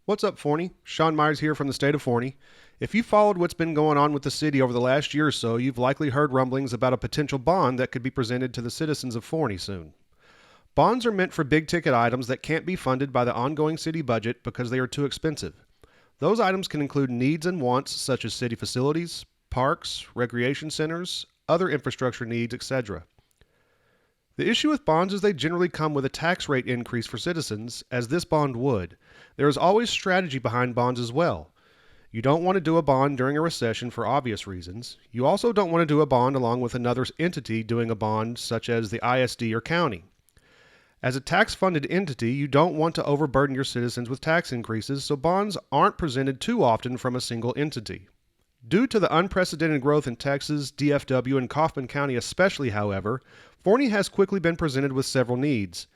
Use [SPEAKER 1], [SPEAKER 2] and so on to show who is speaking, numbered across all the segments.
[SPEAKER 1] What's up, Forney? Sean Myers here from the state of Forney. If you followed what's been going on with the city over the last year or so, you've likely heard rumblings about a potential bond that could be presented to the citizens of Forney soon. Bonds are meant for big-ticket items that can't be funded by the ongoing city budget because they are too expensive. Those items can include needs and wants such as city facilities, parks, recreation centers, other infrastructure needs, etc. The issue with bonds is they generally come with a tax rate increase for citizens, as this bond would. There is always strategy behind bonds as well. You don't want to do a bond during a recession for obvious reasons. You also don't want to do a bond along with another entity doing a bond, such as the ISD or county. As a tax-funded entity, you don't want to overburden your citizens with tax increases, so bonds aren't presented too often from a single entity. Due to the unprecedented growth in Texas, DFW, and Kaufman County especially, however, Forney has quickly been presented with several needs.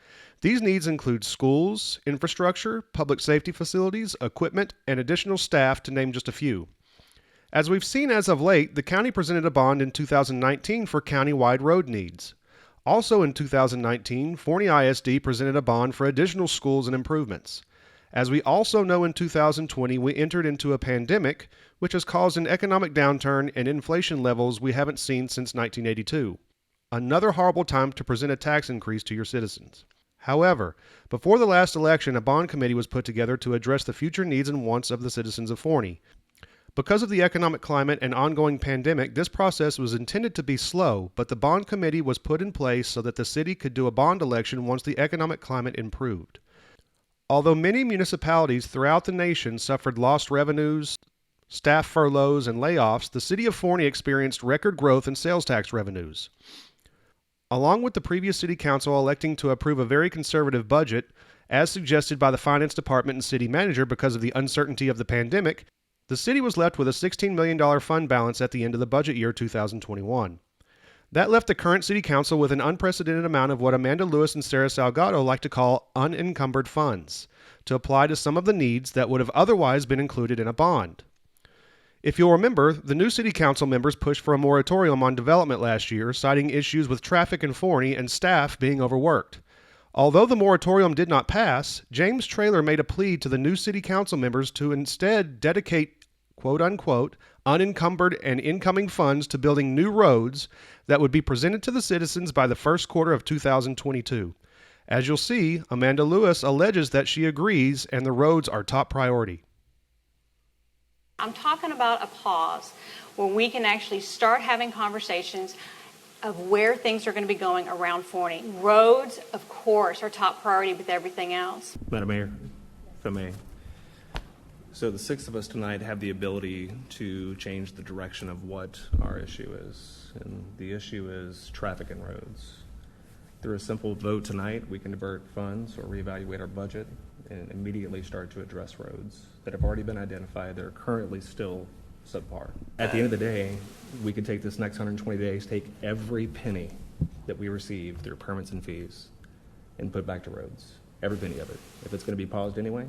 [SPEAKER 1] These needs include schools, infrastructure, public safety facilities, equipment, and additional staff, to name just a few. As we've seen as of late, the county presented a bond in 2019 for county-wide road needs. Also in 2019, Forney ISD presented a bond for additional schools and improvements. As we also know, in 2020, we entered into a pandemic, which has caused an economic downturn and inflation levels we haven't seen since 1982. Another horrible time to present a tax increase to your citizens. However, before the last election, a bond committee was put together to address the future needs and wants of the citizens of Forney. Because of the economic climate and ongoing pandemic, this process was intended to be slow, but the bond committee was put in place so that the city could do a bond election once the economic climate improved. Although many municipalities throughout the nation suffered lost revenues, staff furloughs, and layoffs, the city of Forney experienced record growth in sales tax revenues. Along with the previous city council electing to approve a very conservative budget, as suggested by the finance department and city manager because of the uncertainty of the pandemic, the city was left with a $16 million fund balance at the end of the budget year 2021. That left the current city council with an unprecedented amount of what Amanda Lewis and Sarah Salgado like to call unencumbered funds to apply to some of the needs that would have otherwise been included in a bond. If you'll remember, the new city council members pushed for a moratorium on development last year, citing issues with traffic in Forney and staff being overworked. Although the moratorium did not pass, James Traylor made a plea to the new city council members to instead dedicate quote-unquote unencumbered and incoming funds to building new roads that would be presented to the citizens by the first quarter of 2022. As you'll see, Amanda Lewis alleges that she agrees and the roads are top priority.
[SPEAKER 2] I'm talking about a pause where we can actually start having conversations of where things are going to be going around Forney. Roads, of course, are top priority with everything else.
[SPEAKER 3] Madam Mayor, if I may. So the six of us tonight have the ability to change the direction of what our issue is. And the issue is traffic and roads. Through a simple vote tonight, we can divert funds or reevaluate our budget and immediately start to address roads that have already been identified that are currently still subpar. At the end of the day, we could take this next 120 days, take every penny that we receive through permits and fees and put it back to roads, every penny of it. If it's going to be paused anyway,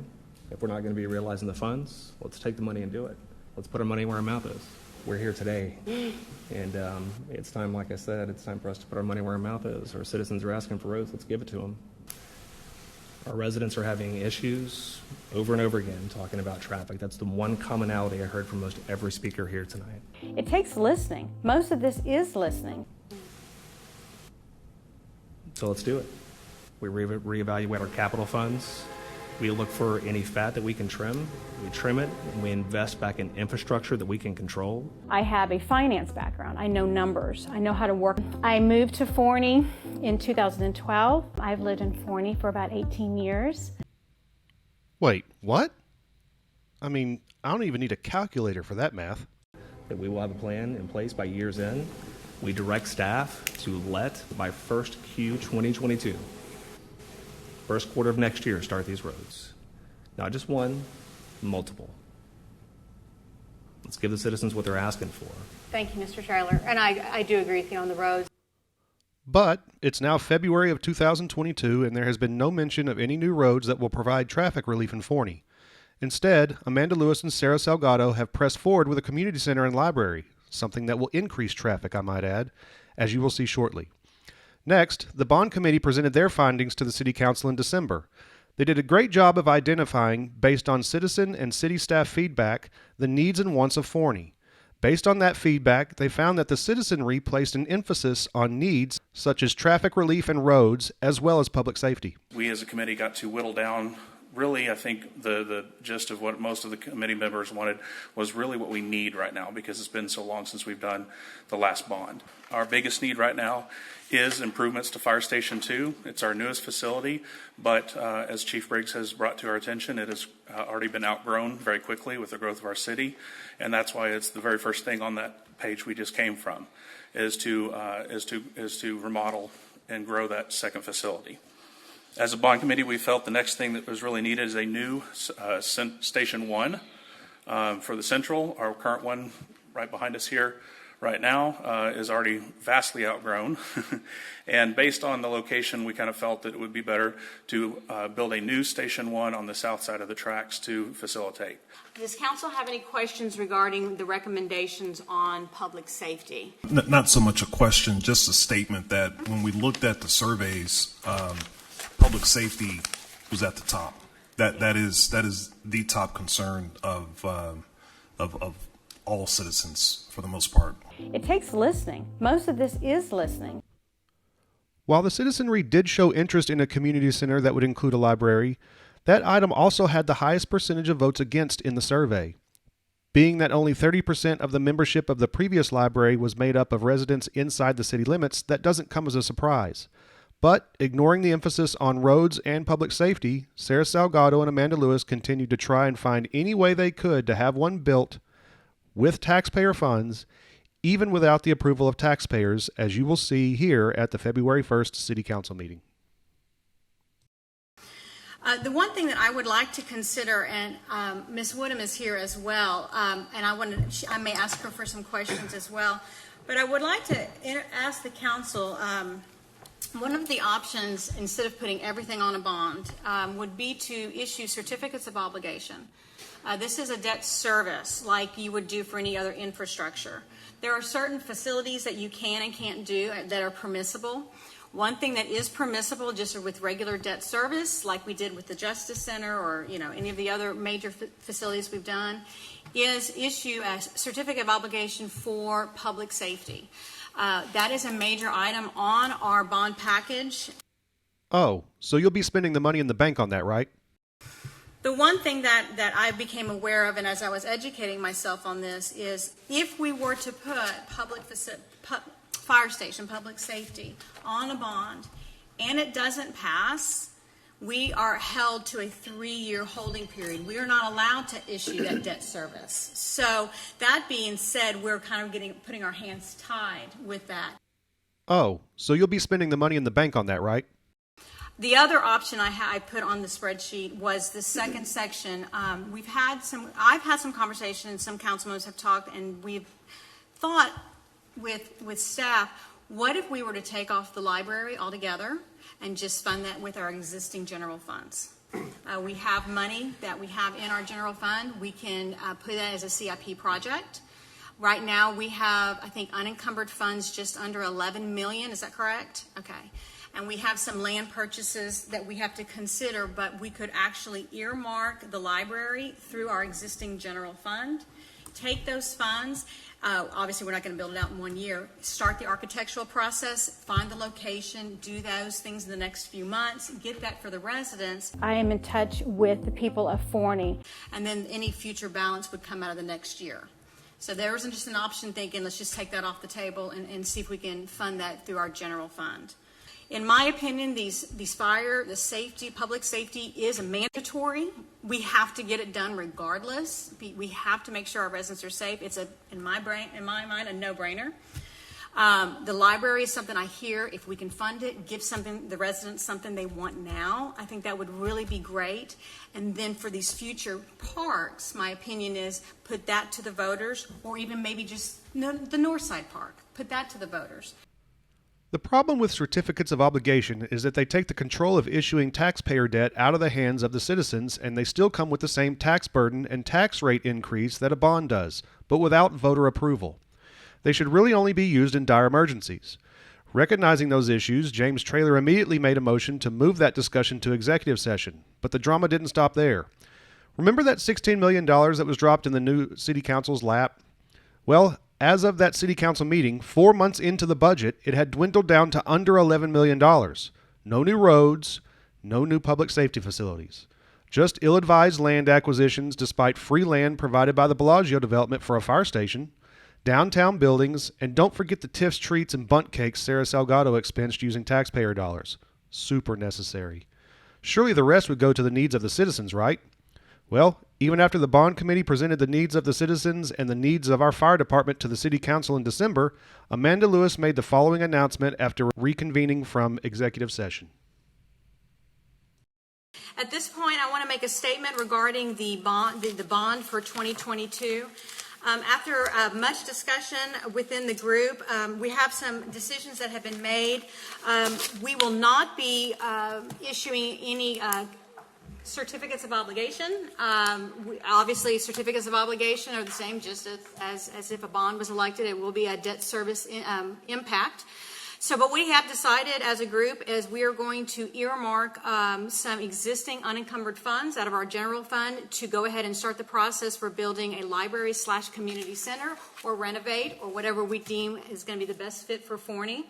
[SPEAKER 3] if we're not going to be realizing the funds, let's take the money and do it. Let's put our money where our mouth is. We're here today, and it's time, like I said, it's time for us to put our money where our mouth is. Our citizens are asking for roads, let's give it to them. Our residents are having issues over and over again talking about traffic. That's the one commonality I heard from most every speaker here tonight.
[SPEAKER 4] It takes listening. Most of this is listening.
[SPEAKER 3] So let's do it. We reevaluate our capital funds. We look for any fat that we can trim. We trim it, and we invest back in infrastructure that we can control.
[SPEAKER 4] I have a finance background. I know numbers. I know how to work. I moved to Forney in 2012. I've lived in Forney for about 18 years.
[SPEAKER 1] Wait, what? I mean, I don't even need a calculator for that math.
[SPEAKER 3] That we will have a plan in place by year's end. We direct staff to let by 1st Q 2022. First quarter of next year, start these roads. Not just one, multiple. Let's give the citizens what they're asking for.
[SPEAKER 2] Thank you, Mr. Traylor. And I do agree with you on the roads.
[SPEAKER 1] But it's now February of 2022, and there has been no mention of any new roads that will provide traffic relief in Forney. Instead, Amanda Lewis and Sarah Salgado have pressed forward with a community center and library, something that will increase traffic, I might add, as you will see shortly. Next, the bond committee presented their findings to the city council in December. They did a great job of identifying, based on citizen and city staff feedback, the needs and wants of Forney. Based on that feedback, they found that the citizenry placed an emphasis on needs such as traffic relief and roads, as well as public safety.
[SPEAKER 5] We as a committee got to whittle down, really, I think the gist of what most of the committee members wanted was really what we need right now, because it's been so long since we've done the last bond. Our biggest need right now is improvements to Fire Station 2. It's our newest facility, but as Chief Briggs has brought to our attention, it has already been outgrown very quickly with the growth of our city, and that's why it's the very first thing on that page we just came from, is to remodel and grow that second facility. As a bond committee, we felt the next thing that was really needed is a new Station 1 for the Central. Our current one right behind us here right now is already vastly outgrown. And based on the location, we kind of felt that it would be better to build a new Station 1 on the south side of the tracks to facilitate.
[SPEAKER 2] Does council have any questions regarding the recommendations on public safety?
[SPEAKER 6] Not so much a question, just a statement that when we looked at the surveys, public safety was at the top. That is the top concern of all citizens for the most part.
[SPEAKER 4] It takes listening. Most of this is listening.
[SPEAKER 1] While the citizenry did show interest in a community center that would include a library, that item also had the highest percentage of votes against in the survey. Being that only 30% of the membership of the previous library was made up of residents inside the city limits, that doesn't come as a surprise. But, ignoring the emphasis on roads and public safety, Sarah Salgado and Amanda Lewis continued to try and find any way they could to have one built with taxpayer funds, even without the approval of taxpayers, as you will see here at the February 1st City Council meeting.
[SPEAKER 2] The one thing that I would like to consider, and Ms. Woodham is here as well, and I may ask her for some questions as well, but I would like to ask the council, one of the options, instead of putting everything on a bond, would be to issue certificates of obligation. This is a debt service like you would do for any other infrastructure. There are certain facilities that you can and can't do that are permissible. One thing that is permissible just with regular debt service, like we did with the Justice Center or any of the other major facilities we've done, is issue a certificate of obligation for public safety. That is a major item on our bond package.
[SPEAKER 1] Oh, so you'll be spending the money in the bank on that, right?
[SPEAKER 2] The one thing that I became aware of, and as I was educating myself on this, is if we were to put fire station, public safety, on a bond, and it doesn't pass, we are held to a 3-year holding period. We are not allowed to issue that debt service. So that being said, we're kind of putting our hands tied with that.
[SPEAKER 1] Oh, so you'll be spending the money in the bank on that, right?
[SPEAKER 2] The other option I put on the spreadsheet was the second section. I've had some conversation, and some council members have talked, and we've thought with staff, what if we were to take off the library altogether and just fund that with our existing general funds? We have money that we have in our general fund. We can put that as a CIP project. Right now we have, I think, unencumbered funds just under 11 million. Is that correct? Okay. And we have some land purchases that we have to consider, but we could actually earmark the library through our existing general fund, take those funds. Obviously, we're not going to build it out in 1 year. Start the architectural process, find the location, do those things in the next few months, get that for the residents.
[SPEAKER 4] I am in touch with the people of Forney.
[SPEAKER 2] And then any future balance would come out of the next year. So there wasn't just an option thinking, let's just take that off the table and see if we can fund that through our general fund. In my opinion, the safety, public safety is mandatory. We have to get it done regardless. We have to make sure our residents are safe. It's in my mind, a no-brainer. The library is something I hear, if we can fund it, give the residents something they want now, I think that would really be great. And then for these future parks, my opinion is put that to the voters, or even maybe just the Northside Park, put that to the voters.
[SPEAKER 1] The problem with certificates of obligation is that they take the control of issuing taxpayer debt out of the hands of the citizens, and they still come with the same tax burden and tax rate increase that a bond does, but without voter approval. They should really only be used in dire emergencies. Recognizing those issues, James Traylor immediately made a motion to move that discussion to executive session, but the drama didn't stop there. Remember that $16 million that was dropped in the new city council's lap? Well, as of that city council meeting, 4 months into the budget, it had dwindled down to under $11 million. No new roads, no new public safety facilities. Just ill-advised land acquisitions despite free land provided by the Bellagio development for a fire station, downtown buildings, and don't forget the tiffs, treats, and bunt cakes Sarah Salgado expensed using taxpayer dollars. Super necessary. Surely the rest would go to the needs of the citizens, right? Well, even after the bond committee presented the needs of the citizens and the needs of our fire department to the city council in December, Amanda Lewis made the following announcement after reconvening from executive session.
[SPEAKER 2] At this point, I want to make a statement regarding the bond for 2022. After much discussion within the group, we have some decisions that have been made. We will not be issuing any certificates of obligation. Obviously, certificates of obligation are the same just as if a bond was elected. It will be a debt service impact. So what we have decided as a group is we are going to earmark some existing unencumbered funds out of our general fund to go ahead and start the process for building a library/community center or renovate or whatever we deem is going to be the best fit for Forney.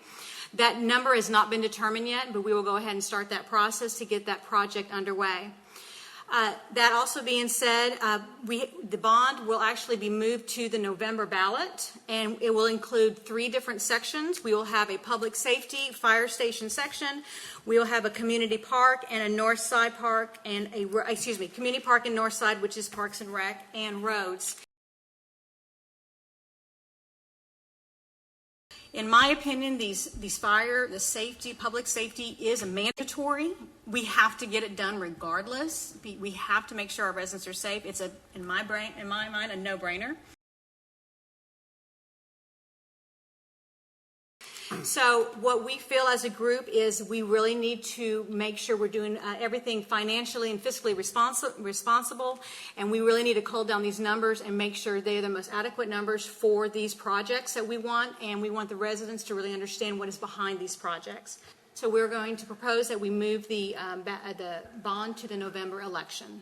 [SPEAKER 2] That number has not been determined yet, but we will go ahead and start that process to get that project underway. That also being said, the bond will actually be moved to the November ballot, and it will include 3 different sections. We will have a public safety fire station section. We will have a community park and a north side park, and community park and north side, which is Parks and Rec, and roads. In my opinion, these fire, the safety, public safety is a mandatory. We have to get it done regardless. We have to make sure our residents are safe. It's in my mind, a no-brainer. So what we feel as a group is we really need to make sure we're doing everything financially and fiscally responsible, and we really need to cull down these numbers and make sure they are the most adequate numbers for these projects that we want, and we want the residents to really understand what is behind these projects. So we're going to propose that we move the bond to the November election.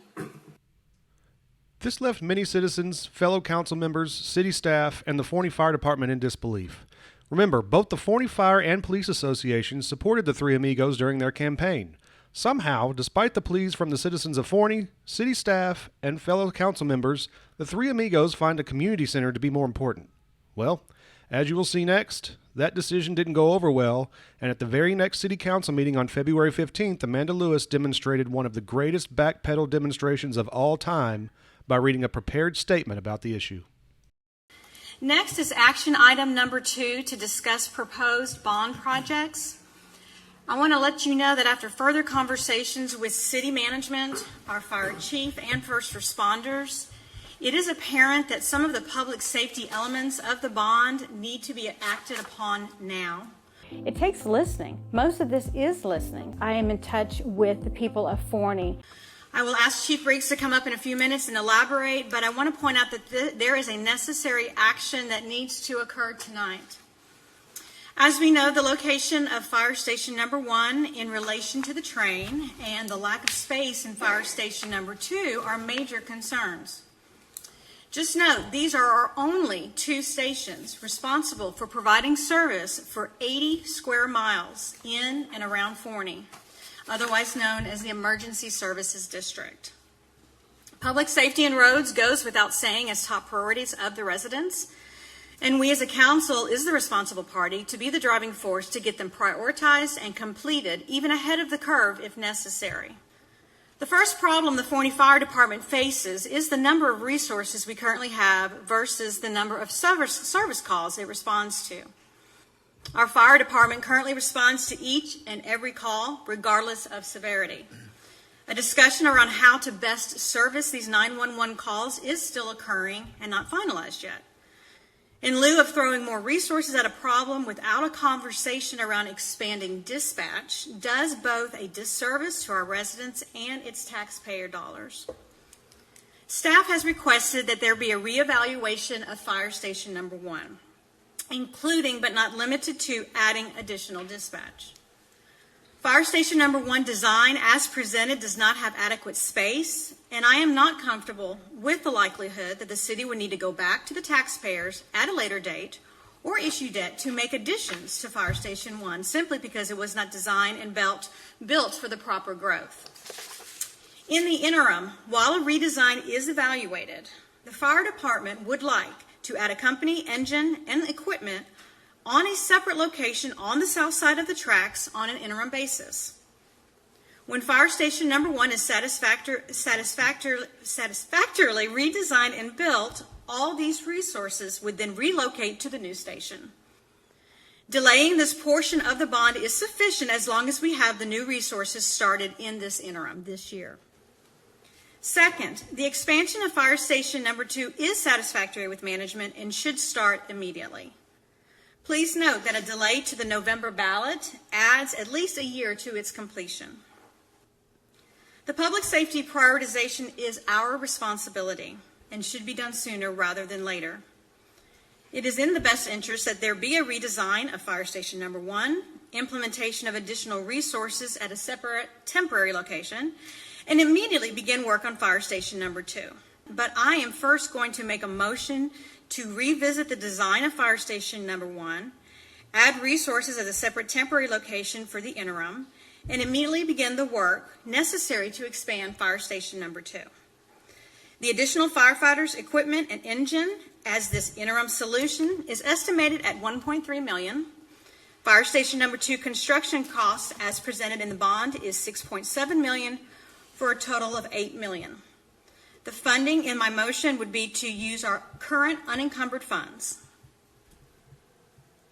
[SPEAKER 1] This left many citizens, fellow council members, city staff, and the Forney Fire Department in disbelief. Remember, both the Forney Fire and Police Associations supported the Three Amigos during their campaign. Somehow, despite the pleas from the citizens of Forney, city staff, and fellow council members, the Three Amigos find a community center to be more important. Well, as you will see next, that decision didn't go over well, and at the very next city council meeting on February 15th, Amanda Lewis demonstrated one of the greatest backpedal demonstrations of all time by reading a prepared statement about the issue.
[SPEAKER 2] Next is action item number 2 to discuss proposed bond projects. I want to let you know that after further conversations with city management, our fire chief, and first responders, it is apparent that some of the public safety elements of the bond need to be acted upon now.
[SPEAKER 4] It takes listening. Most of this is listening. I am in touch with the people of Forney.
[SPEAKER 2] I will ask Chief Briggs to come up in a few minutes and elaborate, but I want to point out that there is a necessary action that needs to occur tonight. As we know, the location of Fire Station Number 1 in relation to the train and the lack of space in Fire Station Number 2 are major concerns. Just note, these are our only 2 stations responsible for providing service for 80 square miles in and around Forney, otherwise known as the Emergency Services District. Public safety and roads goes without saying as top priorities of the residents, and we as a council is the responsible party to be the driving force to get them prioritized and completed, even ahead of the curve if necessary. The first problem the Forney Fire Department faces is the number of resources we currently have versus the number of service calls it responds to. Our fire department currently responds to each and every call, regardless of severity. A discussion around how to best service these 911 calls is still occurring and not finalized yet. In lieu of throwing more resources at a problem without a conversation around expanding dispatch, does both a disservice to our residents and its taxpayer dollars. Staff has requested that there be a reevaluation of Fire Station Number 1.
[SPEAKER 7] including but not limited to adding additional dispatch. Fire Station Number 1 design as presented does not have adequate space, and I am not comfortable with the likelihood that the city would need to go back to the taxpayers at a later date or issue debt to make additions to Fire Station 1 simply because it was not designed and built for the proper growth. In the interim, while a redesign is evaluated, the fire department would like to add a company, engine, and equipment on a separate location on the south side of the tracks on an interim basis. When Fire Station Number 1 is satisfactorily redesigned and built, all these resources would then relocate to the new station. Delaying this portion of the bond is sufficient as long as we have the new resources started in this interim this year. Second, the expansion of Fire Station Number 2 is satisfactory with management and should start immediately. Please note that a delay to the November ballot adds at least a year to its completion. The public safety prioritization is our responsibility and should be done sooner rather than later. It is in the best interest that there be a redesign of Fire Station Number 1, implementation of additional resources at a separate temporary location, and immediately begin work on Fire Station Number 2. But I am first going to make a motion to revisit the design of Fire Station Number 1, add resources at a separate temporary location for the interim, and immediately begin the work necessary to expand Fire Station Number 2. The additional firefighters, equipment, and engine as this interim solution is estimated at $1.3 million. Fire Station Number 2 construction costs as presented in the bond is $6.7 million for a total of $8 million. The funding in my motion would be to use our current unencumbered funds.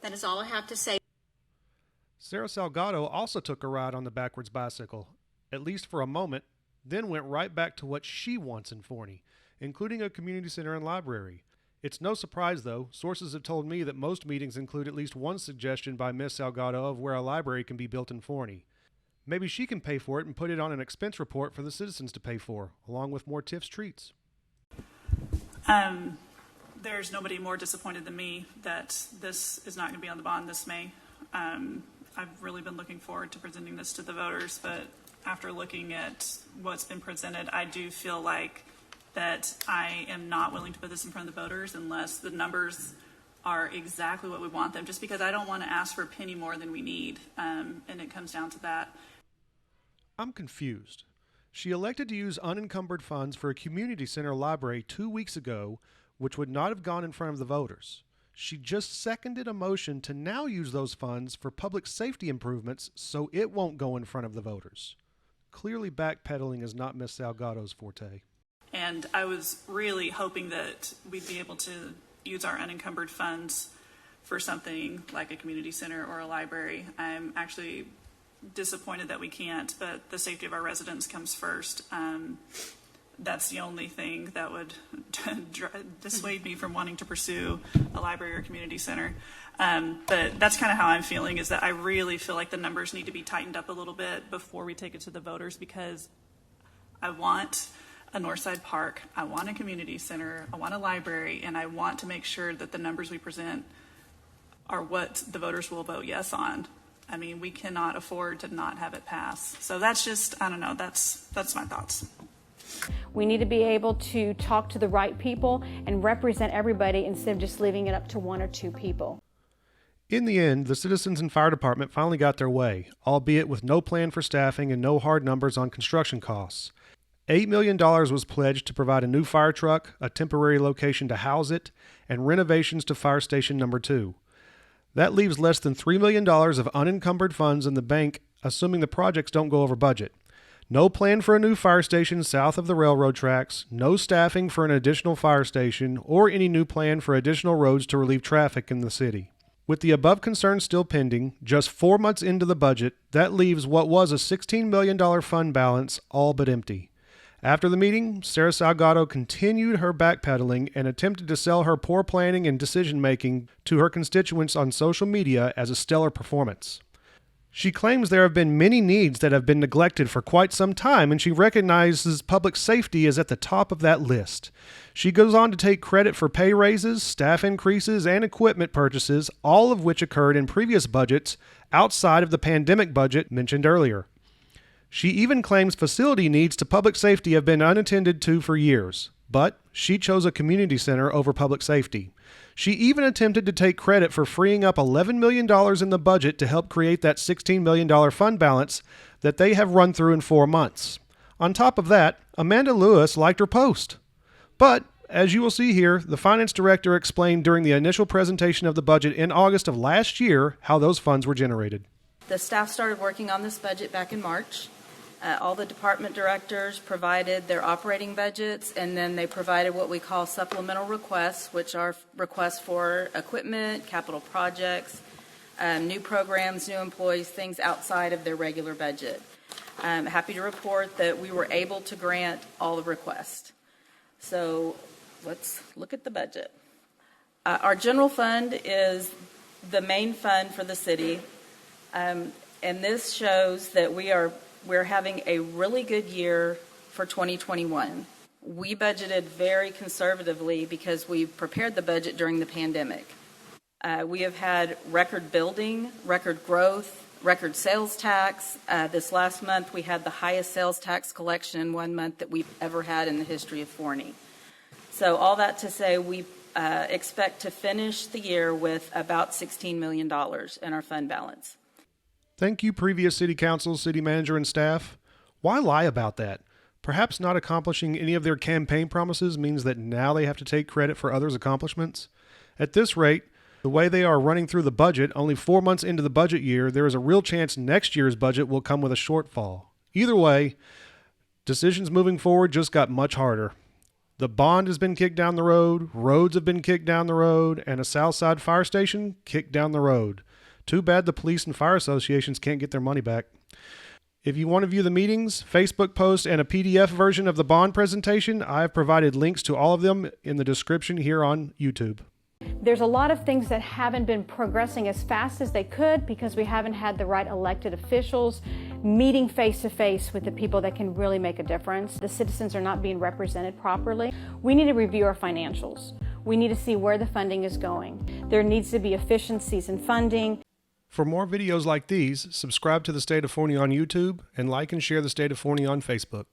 [SPEAKER 7] That is all I have to say.
[SPEAKER 1] Sarah Salgado also took a ride on the backwards bicycle, at least for a moment, then went right back to what she wants in Forney, including a community center and library. It's no surprise, though, sources have told me that most meetings include at least one suggestion by Ms. Salgado of where a library can be built in Forney. Maybe she can pay for it and put it on an expense report for the citizens to pay for, along with more Tiff's treats.
[SPEAKER 8] There's nobody more disappointed than me that this is not going to be on the bond this May. I've really been looking forward to presenting this to the voters, but after looking at what's been presented, I do feel like that I am not willing to put this in front of the voters unless the numbers are exactly what we want them, just because I don't want to ask for a penny more than we need, and it comes down to that.
[SPEAKER 1] I'm confused. She elected to use unencumbered funds for a community center library 2 weeks ago, which would not have gone in front of the voters. She just seconded a motion to now use those funds for public safety improvements so it won't go in front of the voters. Clearly backpedaling is not Ms. Salgado's forte.
[SPEAKER 8] And I was really hoping that we'd be able to use our unencumbered funds for something like a community center or a library. I'm actually disappointed that we can't, but the safety of our residents comes first. That's the only thing that would dissuade me from wanting to pursue a library or community center. But that's kind of how I'm feeling, is that I really feel like the numbers need to be tightened up a little bit before we take it to the voters, because I want a Northside Park, I want a community center, I want a library, and I want to make sure that the numbers we present are what the voters will vote yes on. I mean, we cannot afford to not have it pass. So that's just, I don't know, that's my thoughts.
[SPEAKER 4] We need to be able to talk to the right people and represent everybody instead of just leaving it up to one or two people.
[SPEAKER 1] In the end, the citizens and fire department finally got their way, albeit with no plan for staffing and no hard numbers on construction costs. $8 million was pledged to provide a new fire truck, a temporary location to house it, and renovations to Fire Station Number 2. That leaves less than $3 million of unencumbered funds in the bank, assuming the projects don't go over budget. No plan for a new fire station south of the railroad tracks, no staffing for an additional fire station, or any new plan for additional roads to relieve traffic in the city. With the above concerns still pending, just 4 months into the budget, that leaves what was a $16 million fund balance all but empty. After the meeting, Sarah Salgado continued her backpedaling and attempted to sell her poor planning and decision-making to her constituents on social media as a stellar performance. She claims there have been many needs that have been neglected for quite some time, and she recognizes public safety is at the top of that list. She goes on to take credit for pay raises, staff increases, and equipment purchases, all of which occurred in previous budgets outside of the pandemic budget mentioned earlier. She even claims facility needs to public safety have been unattended to for years, but she chose a community center over public safety. She even attempted to take credit for freeing up $11 million in the budget to help create that $16 million fund balance that they have run through in 4 months. On top of that, Amanda Lewis liked her post. But, as you will see here, the finance director explained during the initial presentation of the budget in August of last year how those funds were generated.
[SPEAKER 9] The staff started working on this budget back in March. All the department directors provided their operating budgets, and then they provided what we call supplemental requests, which are requests for equipment, capital projects, new programs, new employees, things outside of their regular budget. I'm happy to report that we were able to grant all the requests. So let's look at the budget. Our general fund is the main fund for the city, and this shows that we're having a really good year for 2021. We budgeted very conservatively because we prepared the budget during the pandemic. We have had record building, record growth, record sales tax. This last month we had the highest sales tax collection in 1 month that we've ever had in the history of Forney. So all that to say, we expect to finish the year with about $16 million in our fund balance.
[SPEAKER 1] Thank you, previous city council, city manager, and staff. Why lie about that? Perhaps not accomplishing any of their campaign promises means that now they have to take credit for others' accomplishments? At this rate, the way they are running through the budget, only 4 months into the budget year, there is a real chance next year's budget will come with a shortfall. Either way, decisions moving forward just got much harder. The bond has been kicked down the road, roads have been kicked down the road, and a Southside fire station kicked down the road. Too bad the police and fire associations can't get their money back. If you want to view the meetings, Facebook post, and a PDF version of the bond presentation, I have provided links to all of them in the description here on YouTube.
[SPEAKER 4] There's a lot of things that haven't been progressing as fast as they could because we haven't had the right elected officials meeting face to face with the people that can really make a difference. The citizens are not being represented properly. We need to review our financials. We need to see where the funding is going. There needs to be efficiencies in funding.
[SPEAKER 1] For more videos like these, subscribe to the State of Forney on YouTube and like and share the State of Forney on Facebook.